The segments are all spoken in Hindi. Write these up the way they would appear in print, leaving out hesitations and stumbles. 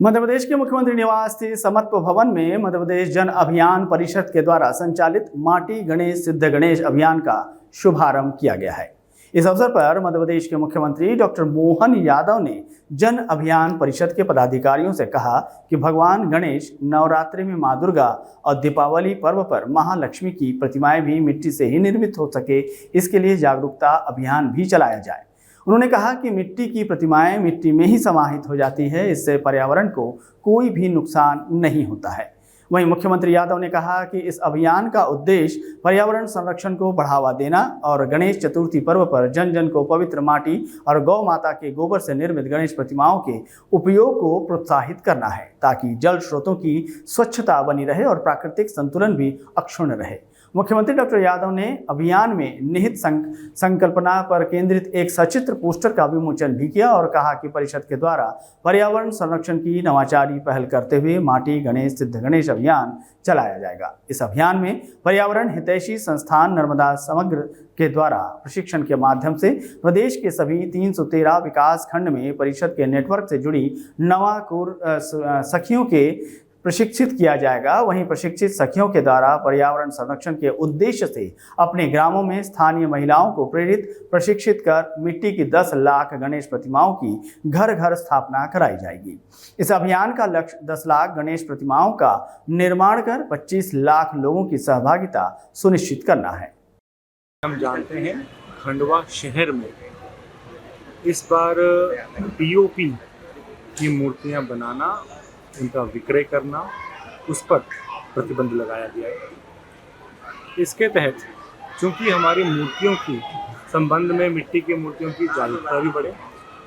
मध्य प्रदेश के मुख्यमंत्री निवास स्थित समत्व भवन में मध्य प्रदेश जन अभियान परिषद के द्वारा संचालित माटी गणेश सिद्ध गणेश अभियान का शुभारंभ किया गया है। इस अवसर पर मध्य प्रदेश के मुख्यमंत्री डॉक्टर मोहन यादव ने जन अभियान परिषद के पदाधिकारियों से कहा कि भगवान गणेश, नवरात्रि में मां दुर्गा और दीपावली पर्व पर महालक्ष्मी की प्रतिमाएं भी मिट्टी से ही निर्मित हो सके, इसके लिए जागरूकता अभियान भी चलाया जाए। उन्होंने कहा कि मिट्टी की प्रतिमाएं मिट्टी में ही समाहित हो जाती है, इससे पर्यावरण को कोई भी नुकसान नहीं होता है। वहीं मुख्यमंत्री यादव ने कहा कि इस अभियान का उद्देश्य पर्यावरण संरक्षण को बढ़ावा देना और गणेश चतुर्थी पर्व पर जन जन को पवित्र माटी और गौ माता के गोबर से निर्मित गणेश प्रतिमाओं के उपयोग को प्रोत्साहित करना है, ताकि जल स्रोतों की स्वच्छता बनी रहे और प्राकृतिक संतुलन भी अक्षुण्ण रहे। मुख्यमंत्री डॉक्टर यादव ने अभियान में निहित संकल्पना पर केंद्रित एक सचित्र पोस्टर का विमोचन भी किया और कहा कि परिषद के द्वारा पर्यावरण संरक्षण की नवाचारी पहल करते हुए माटी गणेश सिद्ध गणेश अभियान चलाया जाएगा। इस अभियान में पर्यावरण हितैषी संस्थान नर्मदा समग्र के द्वारा प्रशिक्षण के माध्यम से प्रदेश के सभी 313 विकास खंड में परिषद के नेटवर्क से जुड़ी नवाकुर सखियों के प्रशिक्षित किया जाएगा। वहीं प्रशिक्षित सखियों के द्वारा पर्यावरण संरक्षण के उद्देश्य से अपने ग्रामों में स्थानीय महिलाओं को प्रेरित प्रशिक्षित कर मिट्टी की 10 लाख गणेश प्रतिमाओं की घर घर स्थापना कराई जाएगी। इस अभियान का लक्ष्य 10 लाख गणेश प्रतिमाओं का निर्माण कर 25 लाख लोगों की सहभागिता सुनिश्चित करना है। हम जानते हैं खंडवा शहर में इस बार पीओपी की मूर्तियां बनाना, उनका विक्रय करना, उस पर प्रतिबंध लगाया गया है। इसके तहत चूंकि हमारी मूर्तियों की संबंध में मिट्टी की मूर्तियों की जागरूकता भी बढ़े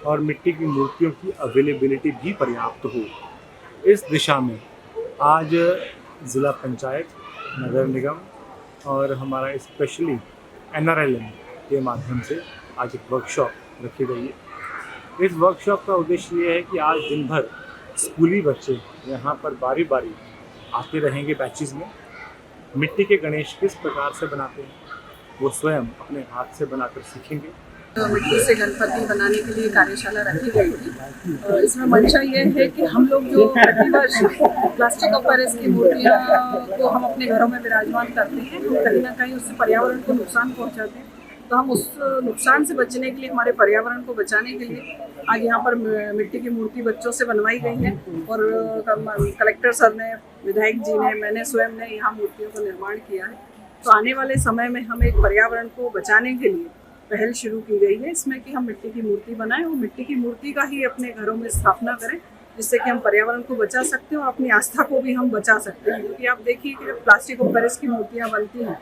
और मिट्टी की मूर्तियों की अवेलेबिलिटी भी पर्याप्त हो, इस दिशा में आज ज़िला पंचायत, नगर निगम और हमारा स्पेशली NRLM के माध्यम से आज एक वर्कशॉप रखी गई है। इस वर्कशॉप का उद्देश्य ये है कि आज दिन भर स्कूली बच्चे यहाँ पर बारी बारी आते रहेंगे बैचेस में। मिट्टी के गणेश किस प्रकार से बनाते हैं वो स्वयं अपने हाथ से बनाकर सीखेंगे। मिट्टी से गणपति बनाने के लिए कार्यशाला रखी गई थी। इसमें मंशा ये है कि हम लोग जो प्रतिवर्ष प्लास्टिक और पेरिस की मूर्तियाँ को हम अपने घरों में विराजमान करते हैं, तो कहीं ना कहीं उससे पर्यावरण को नुकसान पहुँचाते हैं। तो हम उस नुकसान से बचने के लिए, हमारे पर्यावरण को बचाने के लिए आज यहाँ पर मिट्टी की मूर्ति बच्चों से बनवाई गई है और कलेक्टर सर ने, विधायक जी ने, मैंने स्वयं ने यहाँ मूर्तियों का निर्माण किया है। तो आने वाले समय में हम एक पर्यावरण को बचाने के लिए पहल शुरू की गई है, इसमें कि हम मिट्टी की मूर्ति बनाएं और मिट्टी की मूर्ति का ही अपने घरों में स्थापना करें, जिससे कि हम पर्यावरण को बचा सकते हैं और अपनी आस्था को भी हम बचा सकते हैं। क्योंकि आप देखिए कि जब प्लास्टिक और पेरिस की मूर्तियाँ बनती हैं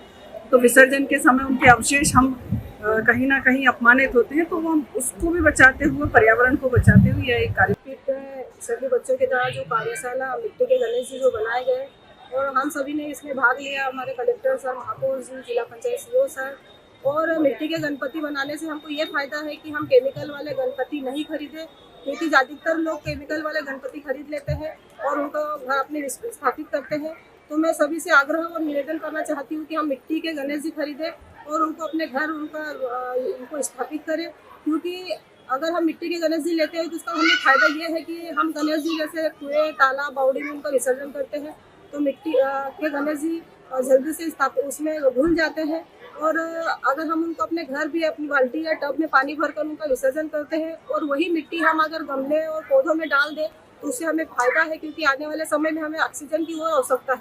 तो विसर्जन के समय उनके अवशेष हम कहीं ना कहीं अपमानित होते हैं, तो हम उसको भी बचाते हुए, पर्यावरण को बचाते हुए यह एक कार्यक्रम सभी बच्चों के द्वारा जो कार्यशाला मिट्टी के गणेश जी जो बनाए गए और हम सभी ने इसमें भाग लिया। हमारे कलेक्टर सर, महापौर जी, जिला पंचायत CEO सर। और मिट्टी के गणपति बनाने से हमको ये फायदा है कि हम केमिकल वाले गणपति नहीं खरीदे, क्योंकि ज़्यादातर लोग केमिकल वाले गणपति खरीद लेते हैं और उनको घर अपने स्थापित करते हैं। तो मैं सभी से आग्रह और निवेदन करना चाहती हूँ कि हम मिट्टी के गणेश जी खरीदें और उनको अपने घर उनको स्थापित करें, क्योंकि अगर हम मिट्टी के गणेश जी लेते हैं तो उसका हमें फ़ायदा ये है कि हम गणेश जी जैसे कुएं, तालाब, बावड़ी में उनका विसर्जन करते हैं तो मिट्टी के गणेश जी जल्दी से उसमें घुल जाते हैं। और अगर हम उनको अपने घर भी अपनी बाल्टी या टब में पानी भरकर उनका विसर्जन करते हैं और वही मिट्टी हम अगर गमले और पौधों में डाल दें तो उससे हमें फ़ायदा है, क्योंकि आने वाले समय में हमें ऑक्सीजन की और आवश्यकता है।